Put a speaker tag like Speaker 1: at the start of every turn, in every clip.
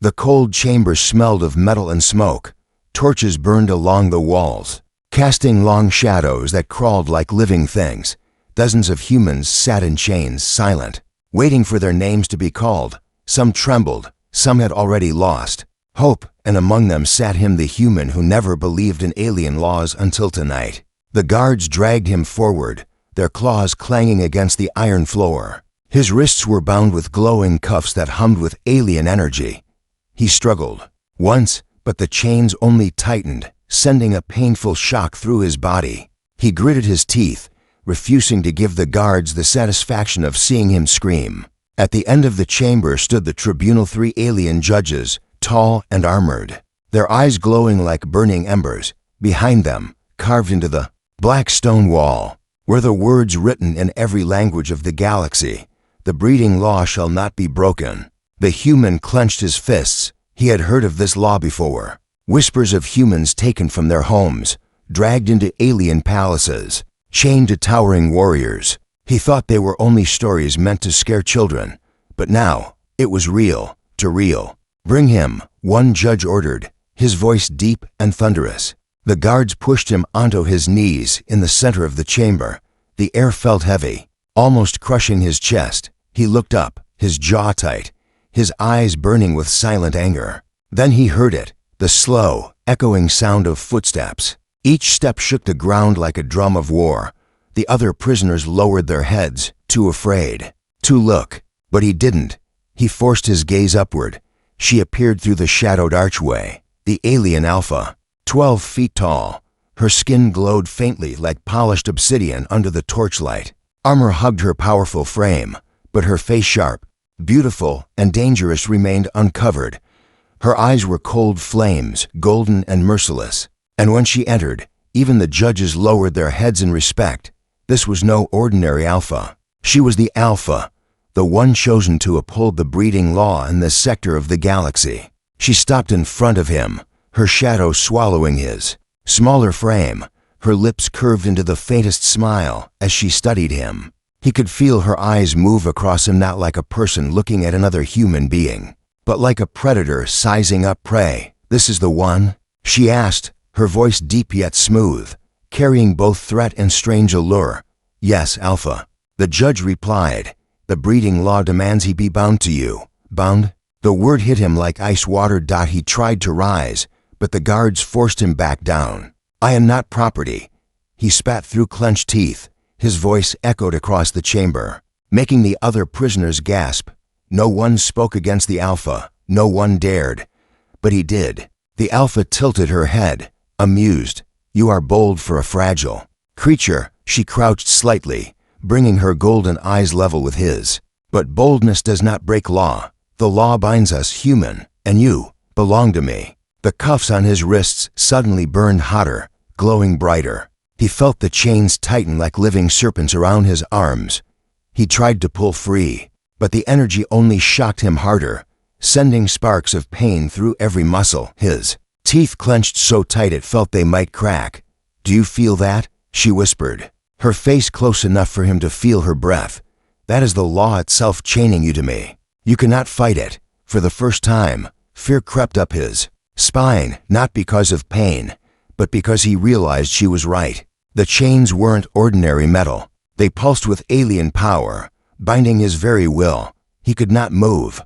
Speaker 1: The cold chamber smelled of metal and smoke. Torches burned along the walls, casting long shadows that crawled like living things. Dozens of humans sat in chains, silent, waiting for their names to be called. Some trembled, some had already lost hope, and among them sat him, the human who never believed in alien laws until tonight. The guards dragged him forward, their claws clanging against the iron floor. His wrists were bound with glowing cuffs that hummed with alien energy. He struggled once, but the chains only tightened, sending a painful shock through his body. He gritted his teeth, refusing to give the guards the satisfaction of seeing him scream. At the end of the chamber stood the tribunal, 3 alien judges, tall and armored, their eyes glowing like burning embers. Behind them, carved into the black stone wall, were the words written in every language of the galaxy: "The breeding law shall not be broken." The human clenched his fists. He had heard of this law before. Whispers of humans taken from their homes, dragged into alien palaces, chained to towering warriors. He thought they were only stories meant to scare children, but now it was real, too real. "Bring him," one judge ordered, his voice deep and thunderous. The guards pushed him onto his knees in the center of the chamber. The air felt heavy, almost crushing his chest. He looked up, his jaw tight, his eyes burning with silent anger. Then he heard it, the slow, echoing sound of footsteps. Each step shook the ground like a drum of war. The other prisoners lowered their heads, too afraid to look, but he didn't. He forced his gaze upward. She appeared through the shadowed archway, the alien Alpha, 12 feet tall. Her skin glowed faintly like polished obsidian under the torchlight. Armor hugged her powerful frame, but her face, sharp, beautiful, and dangerous, remained uncovered. Her eyes were cold flames, golden and merciless. And when she entered, even the judges lowered their heads in respect. This was no ordinary Alpha. She was the Alpha, the one chosen to uphold the breeding law in this sector of the galaxy. She stopped in front of him, her shadow swallowing his smaller frame. Her lips curved into the faintest smile as she studied him. He could feel her eyes move across him, not like a person looking at another human being, but like a predator sizing up prey. "This is the one?" she asked, her voice deep yet smooth, carrying both threat and strange allure. "Yes, Alpha," the judge replied. "The breeding law demands he be bound to you." Bound? The word hit him like ice water. He tried to rise, but the guards forced him back down. "I am not property," he spat through clenched teeth. His voice echoed across the chamber, making the other prisoners gasp. No one spoke against the Alpha. No one dared. But he did. The Alpha tilted her head, amused. "You are bold for a fragile creature." She crouched slightly, bringing her golden eyes level with his. "But boldness does not break law. The law binds us, human, and you belong to me." The cuffs on his wrists suddenly burned hotter, glowing brighter. He felt the chains tighten like living serpents around his arms. He tried to pull free, but the energy only shocked him harder, sending sparks of pain through every muscle. His teeth clenched so tight it felt they might crack. "Do you feel that?" she whispered, her face close enough for him to feel her breath. "That is the law itself chaining you to me. You cannot fight it." For the first time, fear crept up his spine, not because of pain, but because he realized she was right. The chains weren't ordinary metal. They pulsed with alien power, binding his very will. He could not move.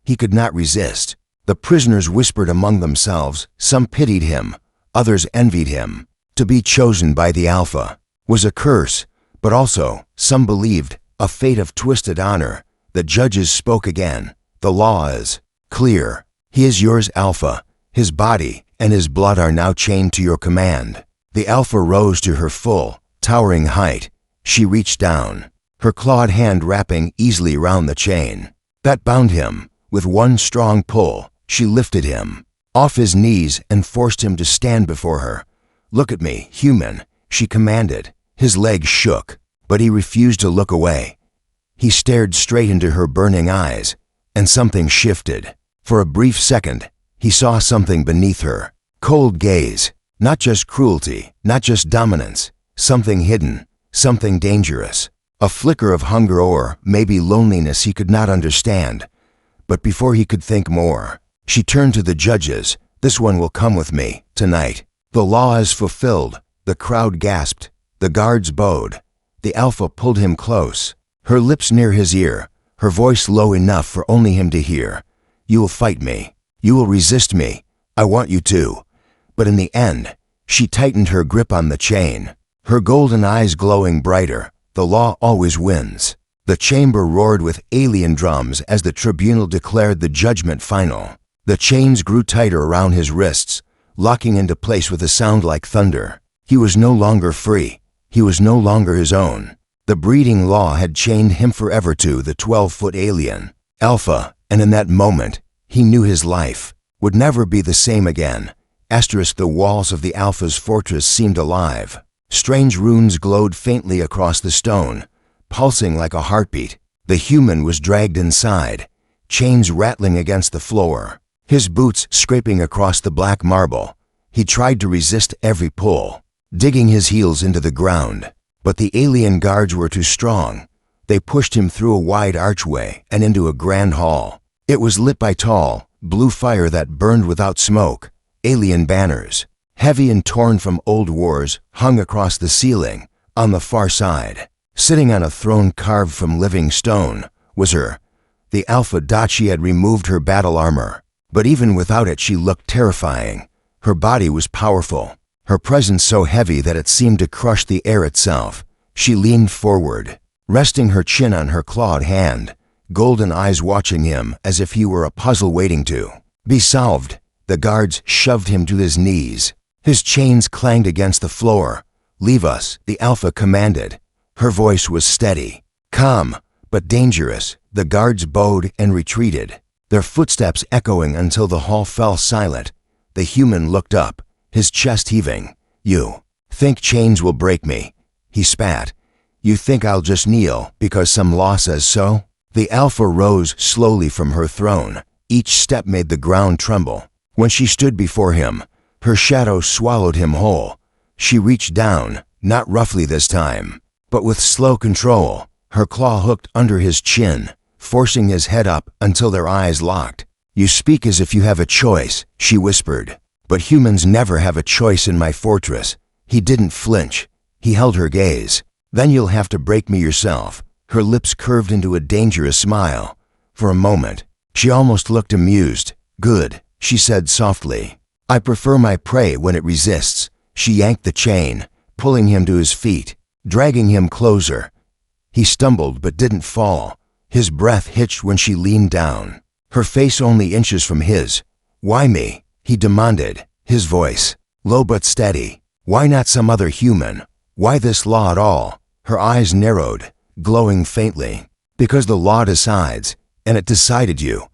Speaker 1: He could not resist. The prisoners whispered among themselves. Some pitied him, others envied him. To be chosen by the Alpha was a curse, but also, some believed, a fate of twisted honor. The judges spoke again. "The law is clear. He is yours, Alpha. His body and his blood are now chained to your command." The Alpha rose to her full, towering height. She reached down, her clawed hand wrapping easily round the chain that bound him. With one strong pull, she lifted him off his knees and forced him to stand before her. "Look at me, human," she commanded. His legs shook, but he refused to look away. He stared straight into her burning eyes, and something shifted. For a brief second, he saw something beneath her cold gaze. Not just cruelty, not just dominance, something hidden, something dangerous. A flicker of hunger or maybe loneliness he could not understand. But before he could think more, She turned to the judges. This one will come with me, tonight. The law is fulfilled. The crowd gasped. The guards bowed. The Alpha pulled him close, her lips near his ear, her voice low enough for only him to hear. You will fight me. You will resist me. I want you to. But in the end, she tightened her grip on the chain, her golden eyes glowing brighter. The law always wins. The chamber roared with alien drums as the tribunal declared the judgment final. The chains grew tighter around his wrists, locking into place with a sound like thunder. He was no longer free. He was no longer his own. The breeding law had chained him forever to the 12-foot alien, Alpha, and in that moment, he knew his life would never be the same again. The walls of the Alpha's fortress seemed alive. Strange runes glowed faintly across the stone, pulsing like a heartbeat. The human was dragged inside, chains rattling against the floor, his boots scraping across the black marble. He tried to resist every pull, digging his heels into the ground. But the alien guards were too strong. They pushed him through a wide archway and into a grand hall. It was lit by tall, blue fire that burned without smoke. Alien banners, heavy and torn from old wars, hung across the ceiling. On the far side, sitting on a throne carved from living stone, was her, the Alpha. She had removed her battle armor, but even without it she looked terrifying. Her body was powerful, her presence so heavy that it seemed to crush the air itself. She leaned forward, resting her chin on her clawed hand, golden eyes watching him as if he were a puzzle waiting to be solved. The guards shoved him to his knees. His chains clanged against the floor. Leave us, the Alpha commanded. Her voice was steady, calm, but dangerous. The guards bowed and retreated, their footsteps echoing until the hall fell silent. The human looked up, his chest heaving. You think chains will break me? He spat. You think I'll just kneel because some law says so? The Alpha rose slowly from her throne. Each step made the ground tremble. When she stood before him, her shadow swallowed him whole. She reached down, not roughly this time, but with slow control. Her claw hooked under his chin, forcing his head up until their eyes locked. You speak as if you have a choice, she whispered. But humans never have a choice in my fortress. He didn't flinch. He held her gaze. Then you'll have to break me yourself. Her lips curved into a dangerous smile. For a moment, she almost looked amused. Good, she said softly. I prefer my prey when it resists. She yanked the chain, pulling him to his feet, dragging him closer. He stumbled but didn't fall. His breath hitched when she leaned down, her face only inches from his. Why me? He demanded, his voice low but steady. Why not some other human? Why this law at all? Her eyes narrowed, glowing faintly. Because the law decides, and it decided you.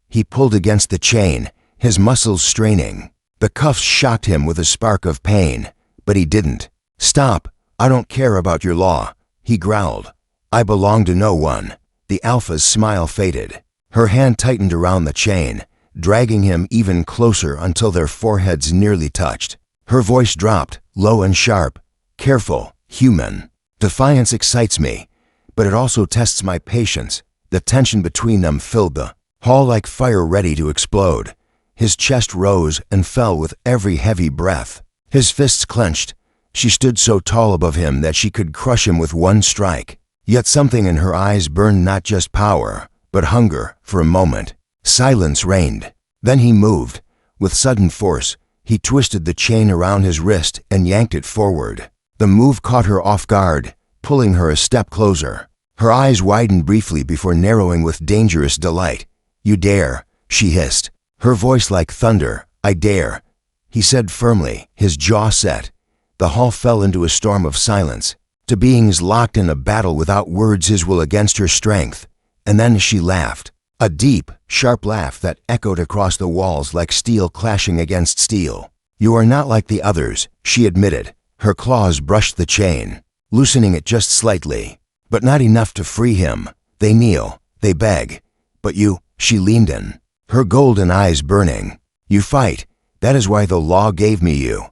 Speaker 1: He pulled against the chain, his muscles straining. The cuffs shocked him with a spark of pain, but he didn't. Stop, I don't care about your law, he growled. I belong to no one. The Alpha's smile faded. Her hand tightened around the chain, dragging him even closer until their foreheads nearly touched. Her voice dropped, low and sharp. Careful, human. Defiance excites me, but it also tests my patience. The tension between them filled the hall like fire ready to explode. His chest rose and fell with every heavy breath. His fists clenched. She stood so tall above him that she could crush him with one strike. Yet something in her eyes burned not just power, but hunger. For a moment, silence reigned. Then he moved. With sudden force, he twisted the chain around his wrist and yanked it forward. The move caught her off guard, pulling her a step closer. Her eyes widened briefly before narrowing with dangerous delight. You dare, she hissed, her voice like thunder. I dare, he said firmly, his jaw set. The hall fell into a storm of silence. To beings locked in a battle without words, his will against her strength. And then she laughed. A deep, sharp laugh that echoed across the walls like steel clashing against steel. You are not like the others, she admitted. Her claws brushed the chain, loosening it just slightly, but not enough to free him. They kneel, they beg. But you, she leaned in, her golden eyes burning. You fight. That is why the law gave me you.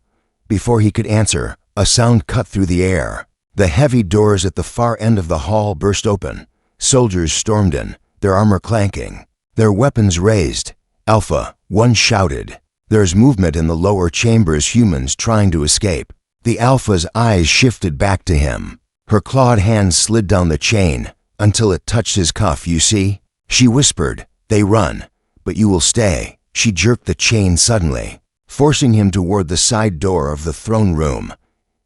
Speaker 1: Before he could answer, a sound cut through the air. The heavy doors at the far end of the hall burst open. Soldiers stormed in, their armor clanking, their weapons raised. Alpha, One shouted. "There's movement in the lower chambers, humans trying to escape." The Alpha's eyes shifted back to him. Her clawed hand slid down the chain until it touched his cuff. "You see?" She whispered. "They run, but you will stay." She jerked the chain suddenly, forcing him toward the side door of the throne room.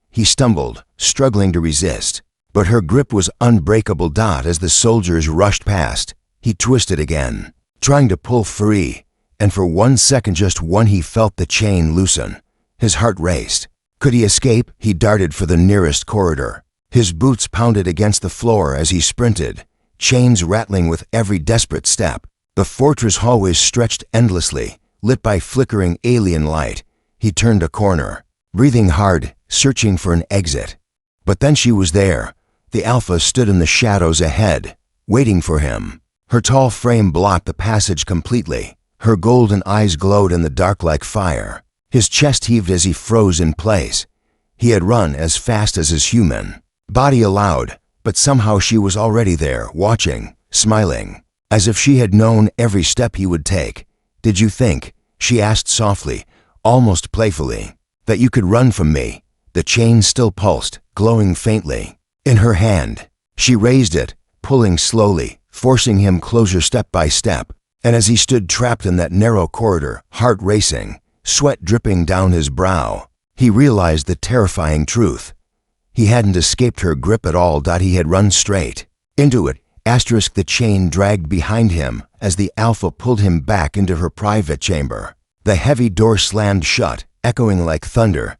Speaker 1: He stumbled, struggling to resist, but her grip was unbreakable. As the soldiers rushed past, he twisted again, trying to pull free, and for 1 second, just one, he felt the chain loosen. His heart raced. Could he escape? He darted for the nearest corridor. His boots pounded against the floor as he sprinted, chains rattling with every desperate step. The fortress hallways stretched endlessly, lit by flickering alien light. He turned a corner, breathing hard, searching for an exit. But then she was there. The Alpha stood in the shadows ahead, waiting for him. Her tall frame blocked the passage completely. Her golden eyes glowed in the dark like fire. His chest heaved as he froze in place. He had run as fast as his human body allowed, but somehow she was already there, watching, smiling, as if she had known every step he would take. "Did you think," she asked softly, almost playfully, "that you could run from me?" The chain still pulsed, glowing faintly. In her hand, she raised it, pulling slowly, forcing him closer step by step. And as he stood trapped in that narrow corridor, heart racing, sweat dripping down his brow, he realized the terrifying truth. He hadn't escaped her grip at all. He had run straight into it. The chain dragged behind him as the Alpha pulled him back into her private chamber. The heavy door slammed shut, echoing like thunder.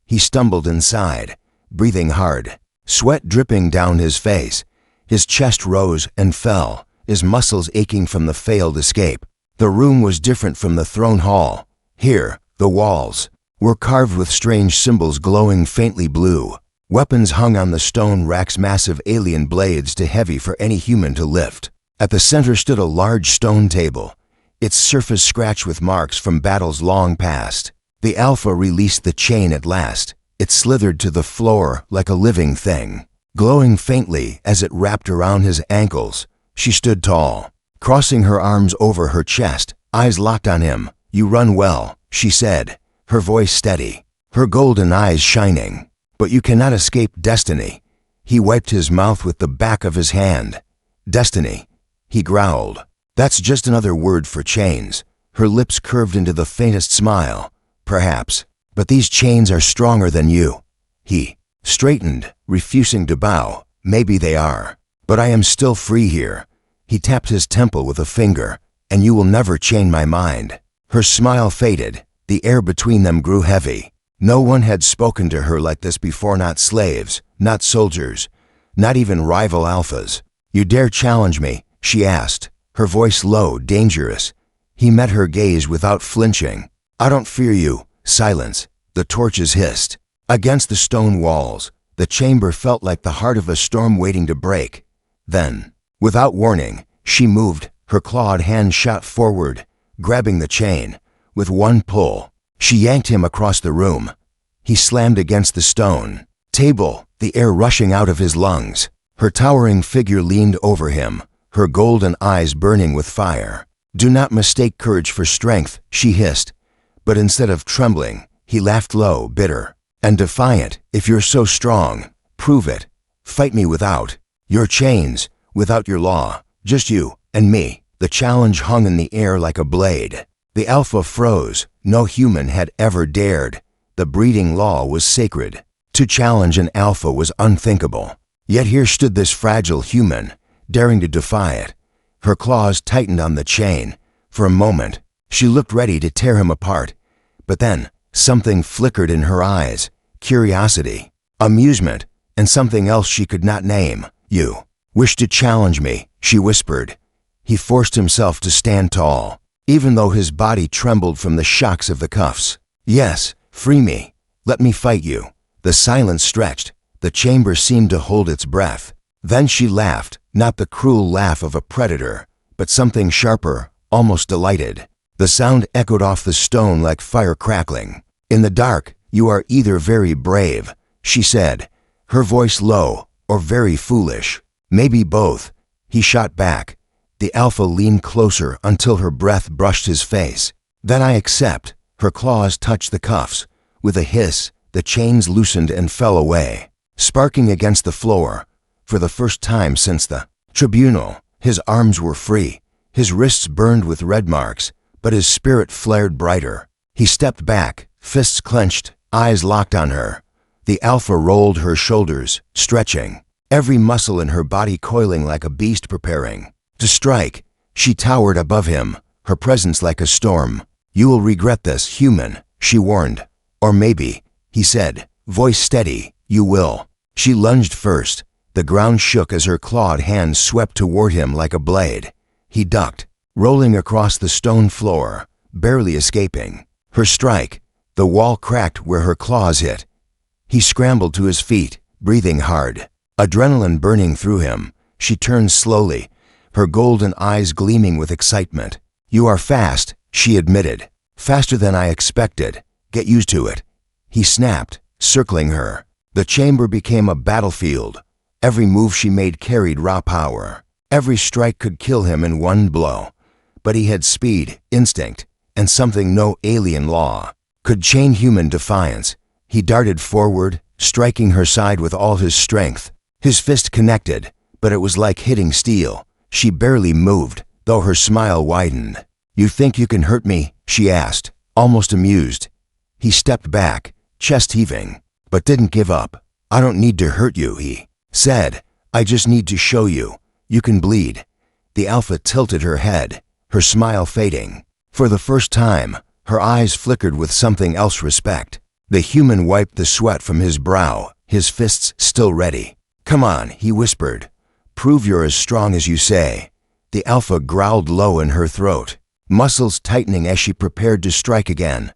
Speaker 1: He stumbled inside, breathing hard, sweat dripping down his face. His chest rose and fell, his muscles aching from the failed escape. The room was different from the throne hall. Here, the walls were carved with strange symbols glowing faintly blue. Weapons hung on the stone racks, massive alien blades too heavy for any human to lift. At the center stood a large stone table, its surface scratched with marks from battles long past. The Alpha released the chain at last. It slithered to the floor like a living thing, glowing faintly as it wrapped around his ankles. She stood tall, crossing her arms over her chest, eyes locked on him. "You run well," she said, her voice steady, her golden eyes shining. "But you cannot escape destiny." He wiped his mouth with the back of his hand. "Destiny," he growled. "That's just another word for chains." Her lips curved into the faintest smile. "Perhaps, but these chains are stronger than you." He straightened, refusing to bow. "Maybe they are, but I am still free here." He tapped his temple with a finger. "And you will never chain my mind." Her smile faded. The air between them grew heavy. No one had spoken to her like this before, not slaves, not soldiers, not even rival Alphas. "You dare challenge me?" she asked, her voice low, dangerous. He met her gaze without flinching. "I don't fear you." Silence. The torches hissed against the stone walls. The chamber felt like the heart of a storm waiting to break. Then, without warning, she moved. Her clawed hand shot forward, grabbing the chain. With one pull, she yanked him across the room. He slammed against the stone table, the air rushing out of his lungs. Her towering figure leaned over him, her golden eyes burning with fire. "Do not mistake courage for strength," she hissed. But instead of trembling, he laughed low, bitter and defiant. "If you're so strong, prove it. Fight me without your chains, without your law. Just you and me." The challenge hung in the air like a blade. The Alpha froze. No human had ever dared. The breeding law was sacred. To challenge an Alpha was unthinkable. Yet here stood this fragile human, daring to defy it. Her claws tightened on the chain. For a moment, she looked ready to tear him apart. But then, something flickered in her eyes. Curiosity, amusement, and something else she could not name. "You wish to challenge me," she whispered. He forced himself to stand tall, even though his body trembled from the shocks of the cuffs. "Yes, free me. Let me fight you." The silence stretched. The chamber seemed to hold its breath. Then she laughed, not the cruel laugh of a predator, but something sharper, almost delighted. The sound echoed off the stone like fire crackling. "In the dark, you are either very brave," she said, her voice low, "or very foolish. Maybe both." He shot back. The Alpha leaned closer until her breath brushed his face. "Then I accept." Her claws touched the cuffs. With a hiss, the chains loosened and fell away, sparking against the floor. For the first time since the tribunal, his arms were free. His wrists burned with red marks, but his spirit flared brighter. He stepped back, fists clenched, eyes locked on her. The Alpha rolled her shoulders, stretching, every muscle in her body coiling like a beast preparing to strike. She towered above him, her presence like a storm. "You will regret this, human," she warned. "Or maybe," he said, voice steady, "you will." She lunged first. The ground shook as her clawed hands swept toward him like a blade. He ducked, rolling across the stone floor, barely escaping her strike. The wall cracked where her claws hit. He scrambled to his feet, breathing hard, adrenaline burning through him. She turned slowly, her golden eyes gleaming with excitement. "You are fast," she admitted. "Faster than I expected. Get used to it." He snapped, circling her. The chamber became a battlefield. Every move she made carried raw power. Every strike could kill him in one blow. But he had speed, instinct, and something no alien law could chain. Human defiance. He darted forward, striking her side with all his strength. His fist connected, but it was like hitting steel. She barely moved, though her smile widened. "You think you can hurt me?" she asked, almost amused. He stepped back, chest heaving, but didn't give up. "I don't need to hurt you," he said. "I just need to show you. You can bleed." The Alpha tilted her head, her smile fading. For the first time, her eyes flickered with something else, respect. The human wiped the sweat from his brow, his fists still ready. "Come on," he whispered. "Prove you're as strong as you say." The Alpha growled low in her throat, muscles tightening as she prepared to strike again.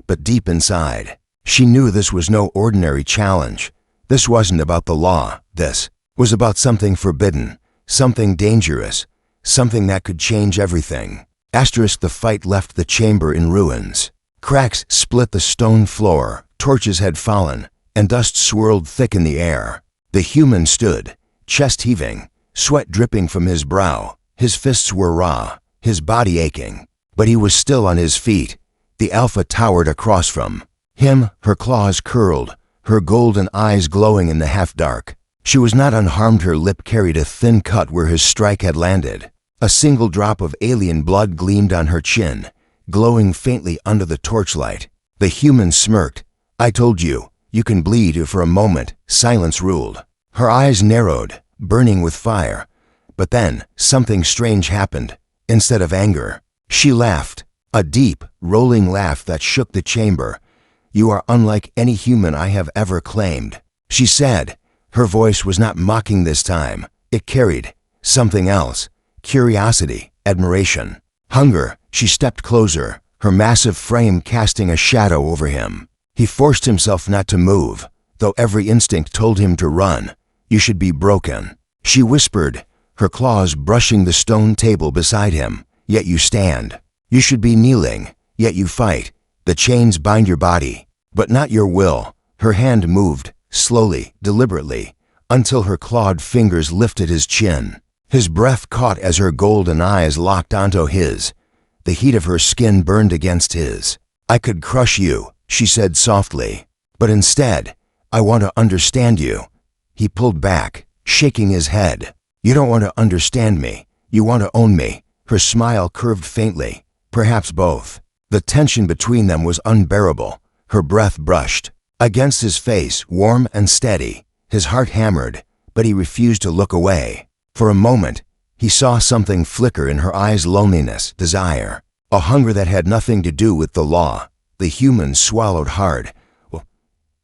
Speaker 1: But deep inside, she knew this was no ordinary challenge. This wasn't about the law. This was about something forbidden, something dangerous, something that could change everything. The fight left the chamber in ruins. Cracks split the stone floor, torches had fallen, and dust swirled thick in the air. The human stood, chest heaving, sweat dripping from his brow. His fists were raw, his body aching, but he was still on his feet. The Alpha towered across from him, her claws curled, her golden eyes glowing in the half-dark. She was not unharmed. Her lip carried a thin cut where his strike had landed. A single drop of alien blood gleamed on her chin, glowing faintly under the torchlight. The human smirked. "I told you, you can bleed." For a moment, silence ruled. Her eyes narrowed, burning with fire. But then, something strange happened. Instead of anger, she laughed, a deep, rolling laugh that shook the chamber. "You are unlike any human I have ever claimed," she said. Her voice was not mocking this time. It carried something else. Curiosity, admiration, hunger. She stepped closer, her massive frame casting a shadow over him. He forced himself not to move, though every instinct told him to run. "You should be broken," she whispered, her claws brushing the stone table beside him. "Yet you stand. You should be kneeling, yet you fight. The chains bind your body, but not your will." Her hand moved, slowly, deliberately, until her clawed fingers lifted his chin. His breath caught as her golden eyes locked onto his. The heat of her skin burned against his. "I could crush you," she said softly. "But instead, I want to understand you." He pulled back, shaking his head. "You don't want to understand me. You want to own me." Her smile curved faintly. Perhaps both. The tension between them was unbearable. Her breath brushed against his face, warm and steady. His heart hammered, but he refused to look away. For a moment, he saw something flicker in her eyes: loneliness, desire, a hunger that had nothing to do with the law. The human swallowed hard.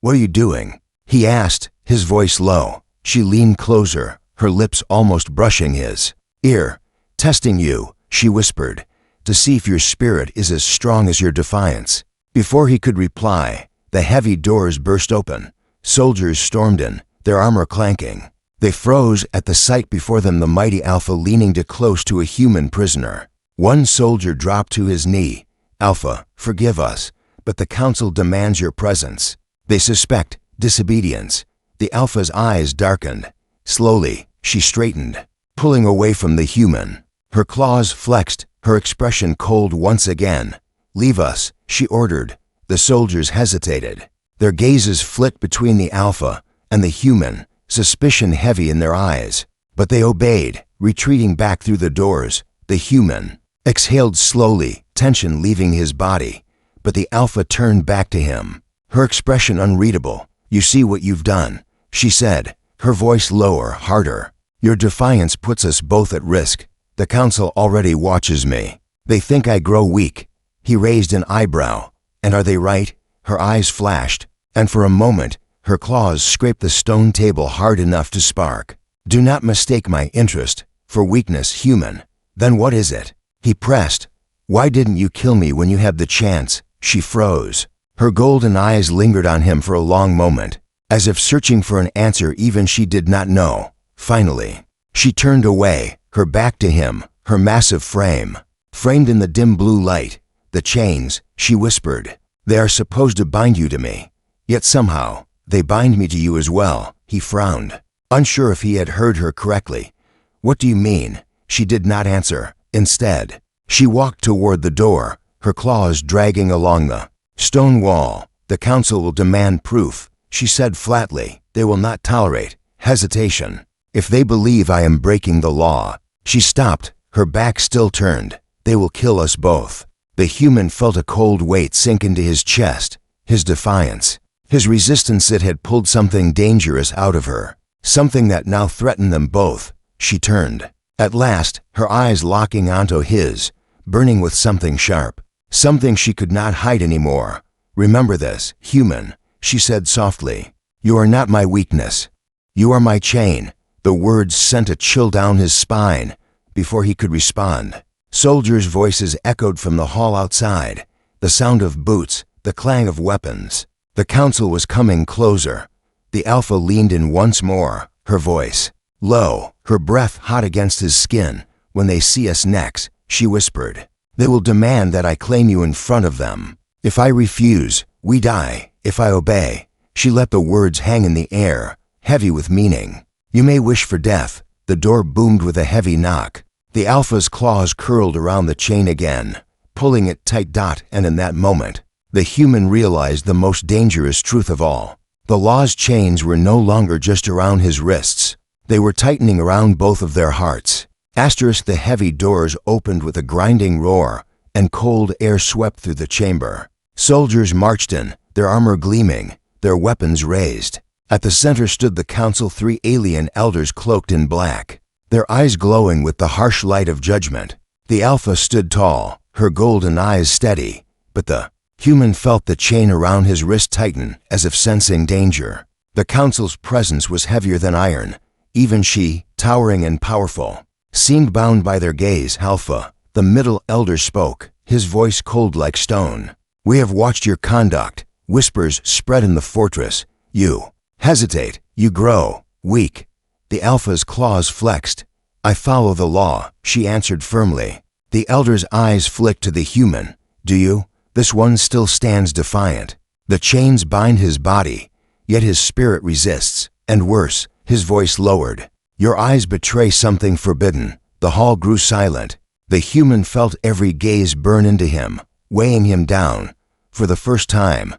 Speaker 1: "What are you doing?" he asked, his voice low. She leaned closer, her lips almost brushing his ear. "Testing you," she whispered, "to see if your spirit is as strong as your defiance." Before he could reply, the heavy doors burst open. Soldiers stormed in, their armor clanking. They froze at the sight before them, the mighty Alpha leaning too close to a human prisoner. One soldier dropped to his knee. "Alpha, forgive us, but the Council demands your presence. They suspect disobedience." The Alpha's eyes darkened. Slowly, she straightened, pulling away from the human. Her claws flexed, her expression cold once again. Leave us, she ordered. The soldiers hesitated. Their gazes flit between the Alpha and the human, suspicion heavy in their eyes. But they obeyed, retreating back through the doors. The human exhaled slowly, tension leaving his body. But the Alpha turned back to him, her expression unreadable. You see what you've done, she said, her voice lower, harder. Your defiance puts us both at risk. The Council already watches me. They think I grow weak. He raised an eyebrow. And are they right? Her eyes flashed, and for a moment, her claws scraped the stone table hard enough to spark. Do not mistake my interest for weakness, human. Then what is it? He pressed. Why didn't you kill me when you had the chance? She froze. Her golden eyes lingered on him for a long moment, as if searching for an answer even she did not know. Finally, she turned away, her back to him, her massive frame framed in the dim blue light. The chains, she whispered, they are supposed to bind you to me. Yet somehow, they bind me to you as well. He frowned, unsure if he had heard her correctly. What do you mean? She did not answer. Instead, she walked toward the door, her claws dragging along the stone wall. The Council will demand proof, she said flatly. They will not tolerate hesitation. If they believe I am breaking the law. She stopped, her back still turned. They will kill us both. The human felt a cold weight sink into his chest, his defiance, his resistance. It had pulled something dangerous out of her, something that now threatened them both. She turned, at last, her eyes locking onto his, burning with something sharp, something she could not hide anymore. Remember this, human, she said softly. You are not my weakness. You are my chain. The words sent a chill down his spine. Before he could respond, soldiers' voices echoed from the hall outside, the sound of boots, the clang of weapons. The Council was coming closer. The Alpha leaned in once more, her voice low, her breath hot against his skin. When they see us next, she whispered, they will demand that I claim you in front of them. If I refuse, we die. If I obey. She let the words hang in the air, heavy with meaning. You may wish for death. The door boomed with a heavy knock. The Alpha's claws curled around the chain again, pulling it tight. And in that moment, the human realized the most dangerous truth of all. The law's chains were no longer just around his wrists. They were tightening around both of their hearts. The heavy doors opened with a grinding roar, and cold air swept through the chamber. Soldiers marched in, their armor gleaming, their weapons raised. At the center stood the Council, 3 alien elders cloaked in black, their eyes glowing with the harsh light of judgment. The Alpha stood tall, her golden eyes steady, but the human felt the chain around his wrist tighten as if sensing danger. The Council's presence was heavier than iron. Even she, towering and powerful, seemed bound by their gaze. Alpha, the middle elder, spoke, his voice cold like stone. We have watched your conduct. Whispers spread in the fortress. You hesitate, you grow weak. The Alpha's claws flexed. I follow the law, she answered firmly. The elder's eyes flicked to the human. Do you? This one still stands defiant. The chains bind his body, yet his spirit resists. And worse, his voice lowered. Your eyes betray something forbidden. The hall grew silent. The human felt every gaze burn into him, weighing him down. For the first time,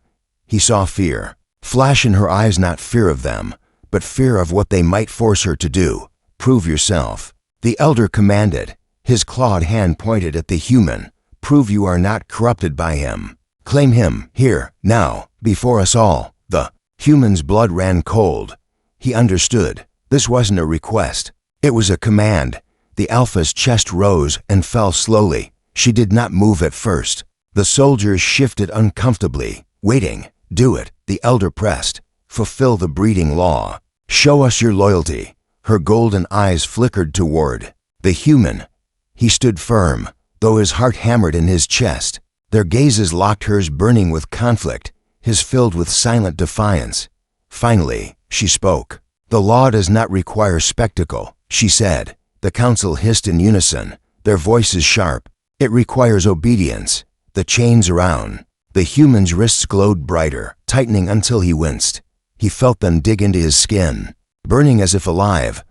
Speaker 1: he saw fear flash in her eyes, not fear of them, but fear of what they might force her to do. Prove yourself, the elder commanded. His clawed hand pointed at the human. Prove you are not corrupted by him. Claim him, here, now, before us all. The human's blood ran cold. He understood. This wasn't a request. It was a command. The Alpha's chest rose and fell slowly. She did not move at first. The soldiers shifted uncomfortably, waiting. Do it, the elder pressed. Fulfill the breeding law. Show us your loyalty. Her golden eyes flickered toward the human. He stood firm, though his heart hammered in his chest. Their gazes locked, hers burning with conflict, his filled with silent defiance. Finally, she spoke. The law does not require spectacle, she said. The Council hissed in unison, their voices sharp. It requires obedience. The chains around the human's wrists glowed brighter, tightening until he winced. He felt them dig into his skin, burning as if alive.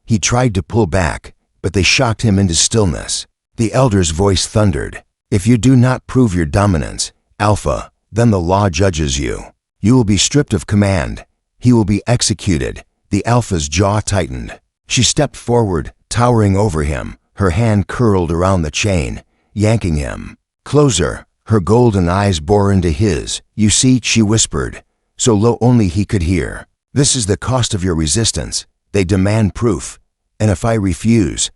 Speaker 1: He tried to pull back, but they shocked him into stillness. The elder's voice thundered. If you do not prove your dominance, Alpha, then the law judges you. You will be stripped of command. He will be executed." The Alpha's jaw tightened. She stepped forward, towering over him, her hand curled around the chain, yanking him closer. Her golden eyes bore into his. "You see," she whispered, so low only he could hear. "This is the cost of your resistance. They demand proof. And if I refuse—"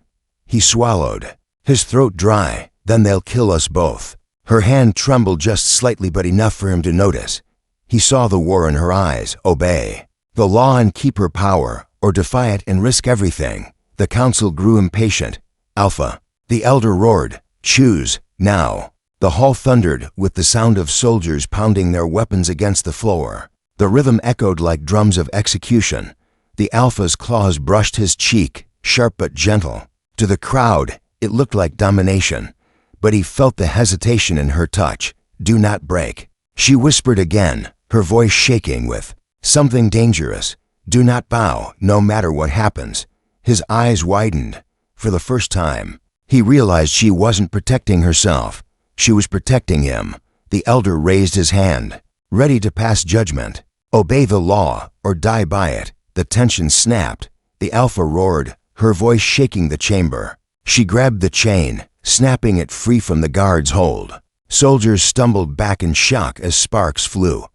Speaker 1: He swallowed, his throat dry. "Then they'll kill us both." Her hand trembled just slightly, but enough for him to notice. He saw the war in her eyes. Obey the law and keep her power, or defy it and risk everything. The council grew impatient. "Alpha," the elder roared, "choose, now." The hall thundered with the sound of soldiers pounding their weapons against the floor. The rhythm echoed like drums of execution. The Alpha's claws brushed his cheek, sharp but gentle. To the crowd, it looked like domination, but he felt the hesitation in her touch. "Do not break," she whispered again, her voice shaking with something dangerous. "Do not bow, no matter what happens." His eyes widened. For the first time, he realized she wasn't protecting herself. She was protecting him. The elder raised his hand, ready to pass judgment. "Obey the law, or die by it." The tension snapped. The Alpha roared, her voice shaking the chamber. She grabbed the chain, snapping it free from the guard's hold. Soldiers stumbled back in shock as sparks flew.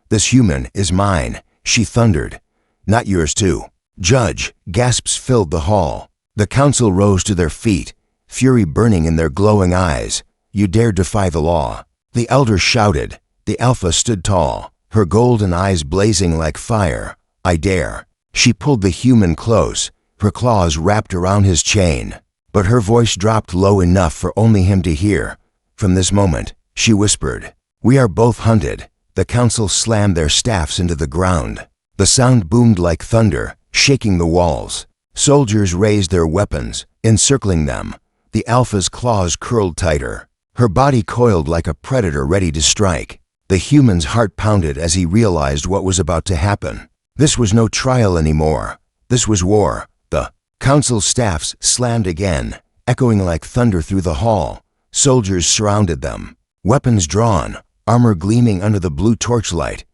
Speaker 1: "This human is mine," she thundered. "Not yours too." "Judge!" Gasps filled the hall. The council rose to their feet, fury burning in their glowing eyes. "You dare defy the law!" The elder shouted. The Alpha stood tall, her golden eyes blazing like fire. "I dare." She pulled the human close, her claws wrapped around his chain. But her voice dropped low enough for only him to hear. "From this moment," she whispered, "we are both hunted." The council slammed their staffs into the ground. The sound boomed like thunder, shaking the walls. Soldiers raised their weapons, encircling them. The Alpha's claws curled tighter. Her body coiled like a predator ready to strike. The human's heart pounded as he realized what was about to happen. This was no trial anymore. This was war. The council's staffs slammed again, echoing like thunder through the hall. Soldiers surrounded them, weapons drawn, armor gleaming under the blue torchlight.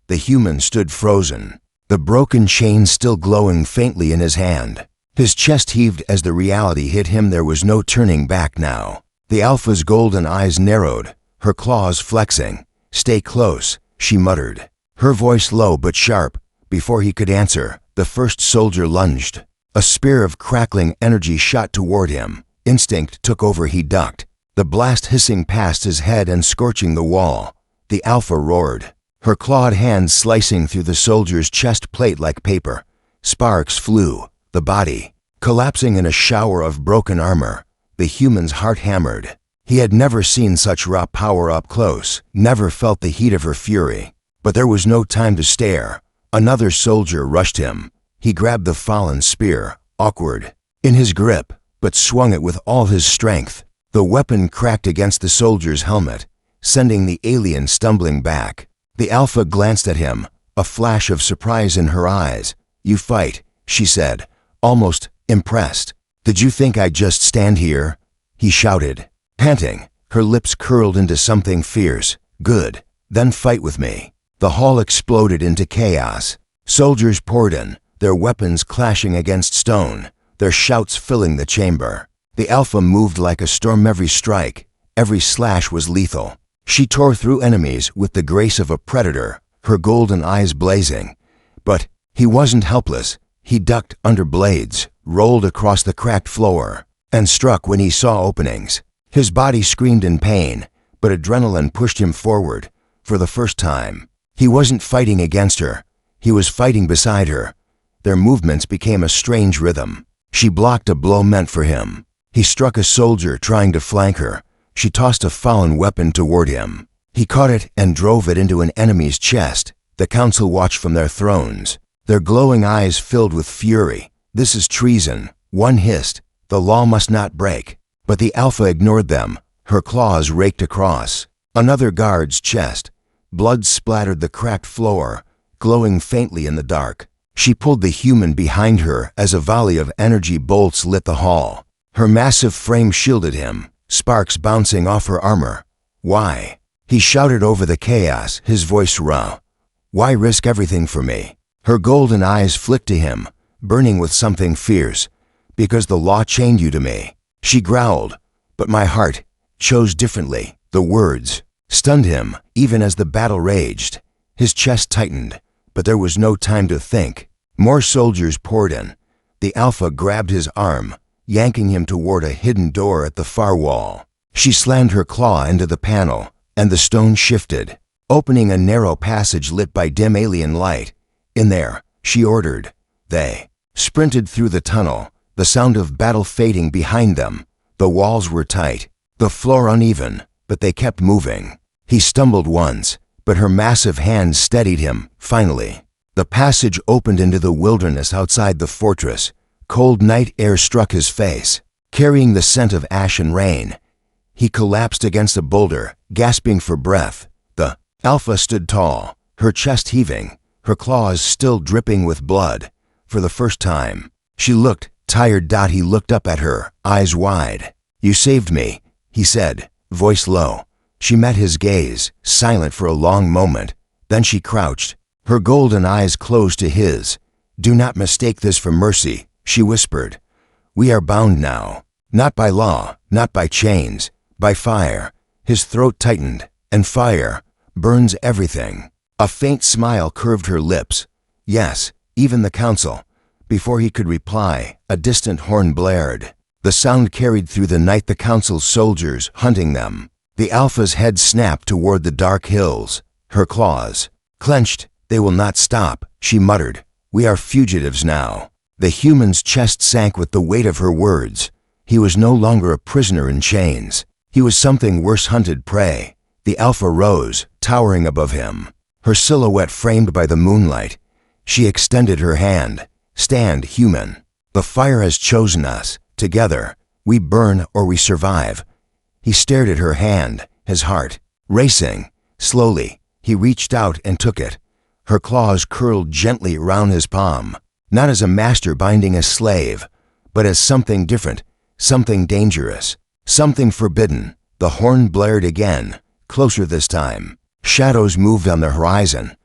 Speaker 1: The human stood frozen, the broken chain still glowing faintly in his hand. His chest heaved as the reality hit him. There was no turning back now. The Alpha's golden eyes narrowed, her claws flexing. "Stay close," she muttered, her voice low but sharp. Before he could answer, the first soldier lunged. A spear of crackling energy shot toward him. Instinct took over. He ducked, the blast hissing past his head and scorching the wall. The Alpha roared, her clawed hands slicing through the soldier's chest plate like paper. Sparks flew, the body collapsing in a shower of broken armor. The human's heart hammered. He had never seen such raw power up close, never felt the heat of her fury. But there was no time to stare. Another soldier rushed him. He grabbed the fallen spear, awkward in his grip, but swung it with all his strength. The weapon cracked against the soldier's helmet, sending the alien stumbling back. The Alpha glanced at him, a flash of surprise in her eyes. "You fight," she said, almost impressed. "Did you think I'd just stand here?" He shouted, panting, her lips curled into something fierce. "Good, then fight with me." The hall exploded into chaos. Soldiers poured in, their weapons clashing against stone, their shouts filling the chamber. The Alpha moved like a storm. Every strike, every slash was lethal. She tore through enemies with the grace of a predator, her golden eyes blazing. But he wasn't helpless. He ducked under blades, rolled across the cracked floor, and struck when he saw openings. His body screamed in pain, but adrenaline pushed him forward. For the first time, he wasn't fighting against her. He was fighting beside her. Their movements became a strange rhythm. She blocked a blow meant for him. He struck a soldier trying to flank her. She tossed a fallen weapon toward him. He caught it and drove it into an enemy's chest. The council watched from their thrones, their glowing eyes filled with fury. "This is treason," one hissed. "The law must not break." But the Alpha ignored them, her claws raked across another guard's chest. Blood splattered the cracked floor, glowing faintly in the dark. She pulled the human behind her as a volley of energy bolts lit the hall. Her massive frame shielded him, sparks bouncing off her armor. Why? He shouted over the chaos, his voice raw. Why risk everything for me? Her golden eyes flicked to him, burning with something fierce. Because the law chained you to me, she growled. But my heart chose differently. The words stunned him, even as the battle raged. His chest tightened, but there was no time to think. More soldiers poured in. The Alpha grabbed his arm, yanking him toward a hidden door at the far wall. She slammed her claw into the panel, and the stone shifted, opening a narrow passage lit by dim alien light. In there, she ordered. They sprinted through the tunnel, the sound of battle fading behind them. The walls were tight, the floor uneven, but they kept moving. He stumbled once, but her massive hand steadied him, finally. The passage opened into the wilderness outside the fortress. Cold night air struck his face, carrying the scent of ash and rain. He collapsed against a boulder, gasping for breath. The Alpha stood tall, her chest heaving, her claws still dripping with blood. For the first time, she looked tired. He looked up at her, eyes wide. You saved me, he said, voice low. She met his gaze, silent for a long moment. Then she crouched, her golden eyes closed to his. Do not mistake this for mercy, she whispered. We are bound now, not by law, not by chains, by fire. His throat tightened, and fire burns everything. A faint smile curved her lips. Yes, even the council. Before he could reply, a distant horn blared. The sound carried through the night, the council's soldiers hunting them. The Alpha's head snapped toward the dark hills, her claws clenched. They will not stop, she muttered. We are fugitives now. The human's chest sank with the weight of her words. He was no longer a prisoner in chains. He was something worse, hunted prey. The Alpha rose, towering above him, her silhouette framed by the moonlight. She extended her hand. Stand, human. The fire has chosen us. Together, we burn or we survive. He stared at her hand, his heart racing. Slowly, he reached out and took it. Her claws curled gently around his palm, not as a master binding a slave, but as something different, something dangerous, something forbidden. The horn blared again, closer this time. Shadows moved on the horizon.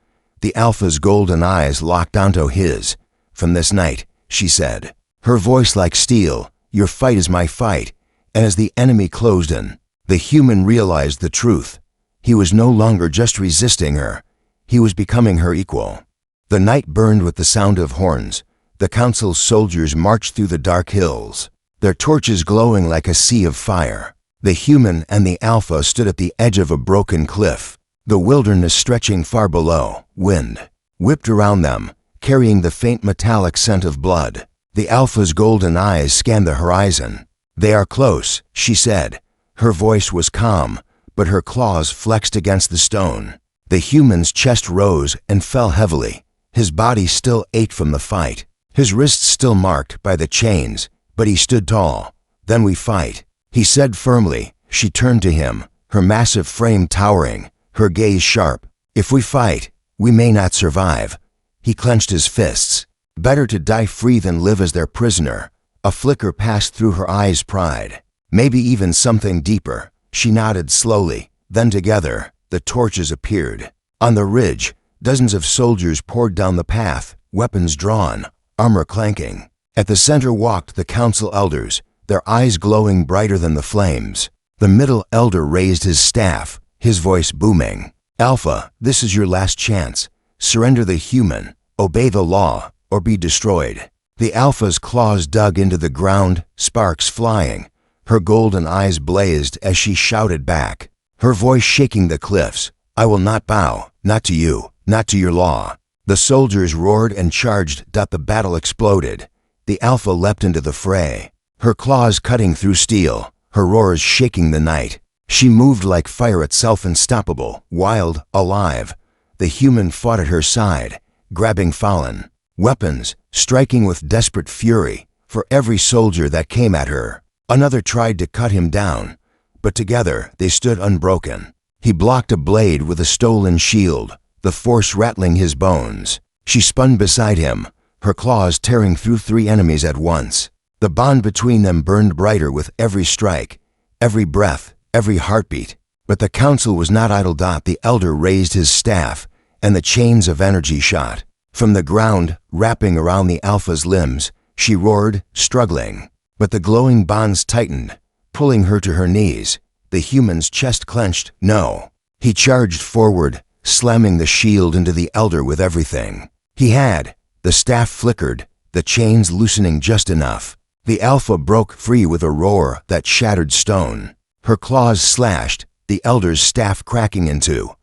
Speaker 1: The Alpha's golden eyes locked onto his. From this night, she said, her voice like steel, your fight is my fight. And as the enemy closed in, the human realized the truth. He was no longer just resisting her. He was becoming her equal. The night burned with the sound of horns. The council's soldiers marched through the dark hills, their torches glowing like a sea of fire. The human and the Alpha stood at the edge of a broken cliff, the wilderness stretching far below. Wind whipped around them, carrying the faint metallic scent of blood. The Alpha's golden eyes scanned the horizon. They are close, she said. Her voice was calm, but her claws flexed against the stone. The human's chest rose and fell heavily. His body still ached from the fight, his wrists still marked by the chains, but he stood tall. Then we fight, he said firmly. She turned to him, her massive frame towering, her gaze sharp. If we fight, we may not survive. He clenched his fists. Better to die free than live as their prisoner. A flicker passed through her eyes, pride. Maybe even something deeper. She nodded slowly. Then together, the torches appeared. On the ridge, dozens of soldiers poured down the path, weapons drawn, armor clanking. At the center walked the council elders, their eyes glowing brighter than the flames. The middle elder raised his staff, his voice booming. Alpha, this is your last chance. Surrender the human, obey the law, or be destroyed. The Alpha's claws dug into the ground, sparks flying. Her golden eyes blazed as she shouted back, her voice shaking the cliffs. I will not bow, not to you, not to your law. The soldiers roared and charged. The battle exploded. The Alpha leapt into the fray, her claws cutting through steel, her roars shaking the night. She moved like fire itself, unstoppable, wild, alive. The human fought at her side, grabbing fallen weapons, striking with desperate fury. For every soldier that came at her, another tried to cut him down, but together they stood unbroken. He blocked a blade with a stolen shield, the force rattling his bones. She spun beside him, her claws tearing through 3 enemies at once. The bond between them burned brighter with every strike. every breath, every heartbeat. But the council was not idle. The elder raised his staff, and the chains of energy shot from the ground, wrapping around the Alpha's limbs. She roared, struggling. But the glowing bonds tightened, pulling her to her knees. The human's chest clenched. No. He charged forward, slamming the shield into the elder with everything he had. The staff flickered, the chains loosening just enough. The Alpha broke free with a roar that shattered stone. Her claws slashed, the elder's staff cracking in two.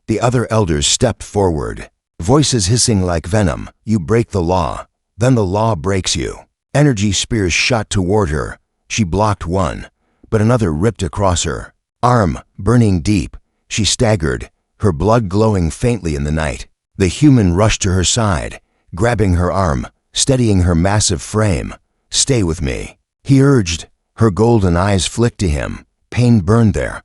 Speaker 1: The other elders stepped forward, voices hissing like venom. You break the law, then the law breaks you. Energy spears shot toward her. She blocked one, but another ripped across her arm, burning deep. She staggered, her blood glowing faintly in the night. The human rushed to her side, grabbing her arm, steadying her massive frame. Stay with me, he urged. Her golden eyes flicked to him. Pain burned there,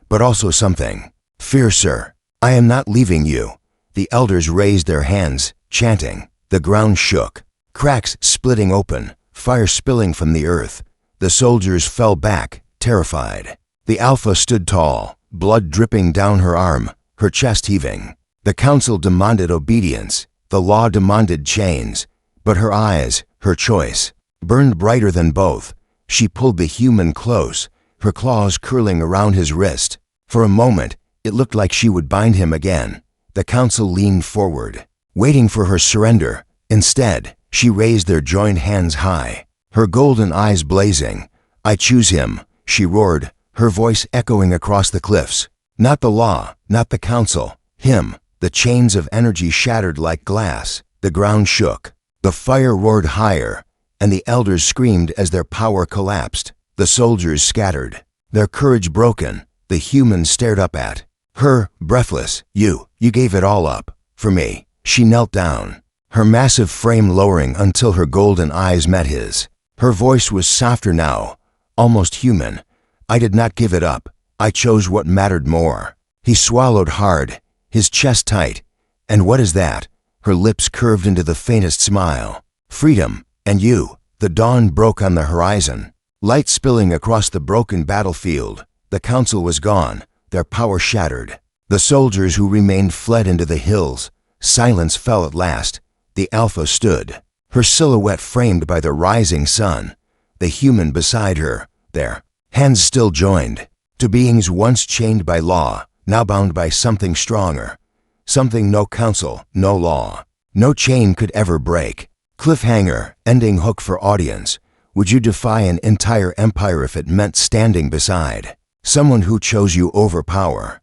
Speaker 1: but also something fiercer. I am not leaving you. The elders raised their hands, chanting. The ground shook, cracks splitting open, fire spilling from the earth. The soldiers fell back, terrified. The Alpha stood tall, blood dripping down her arm, her chest heaving. The council demanded obedience. The law demanded chains. But her eyes, her choice, burned brighter than both. She pulled the human close, her claws curling around his wrist. For a moment, it looked like she would bind him again. The council leaned forward, waiting for her surrender. Instead, she raised their joined hands high, her golden eyes blazing. I choose him, she roared, her voice echoing across the cliffs. Not the law, not the council, him. The chains of energy shattered like glass. The ground shook. The fire roared higher, and the elders screamed as their power collapsed. The soldiers scattered, their courage broken. The human stared up at her, breathless. You gave it all up, for me. She knelt down, her massive frame lowering until her golden eyes met his. Her voice was softer now, almost human. I did not give it up. I chose what mattered more. He swallowed hard, his chest tight. And what is that? Her lips curved into the faintest smile. Freedom, and you. The dawn broke on the horizon, light spilling across the broken battlefield. The council was gone, their power shattered. The soldiers who remained fled into the hills. Silence fell at last. The Alpha stood, her silhouette framed by the rising sun. The human beside her, their hands still joined. To beings once chained by law, now bound by something stronger. Something no council, no law, no chain could ever break. Cliffhanger, ending hook for audience. Would you defy an entire empire if it meant standing beside someone who chose you over power?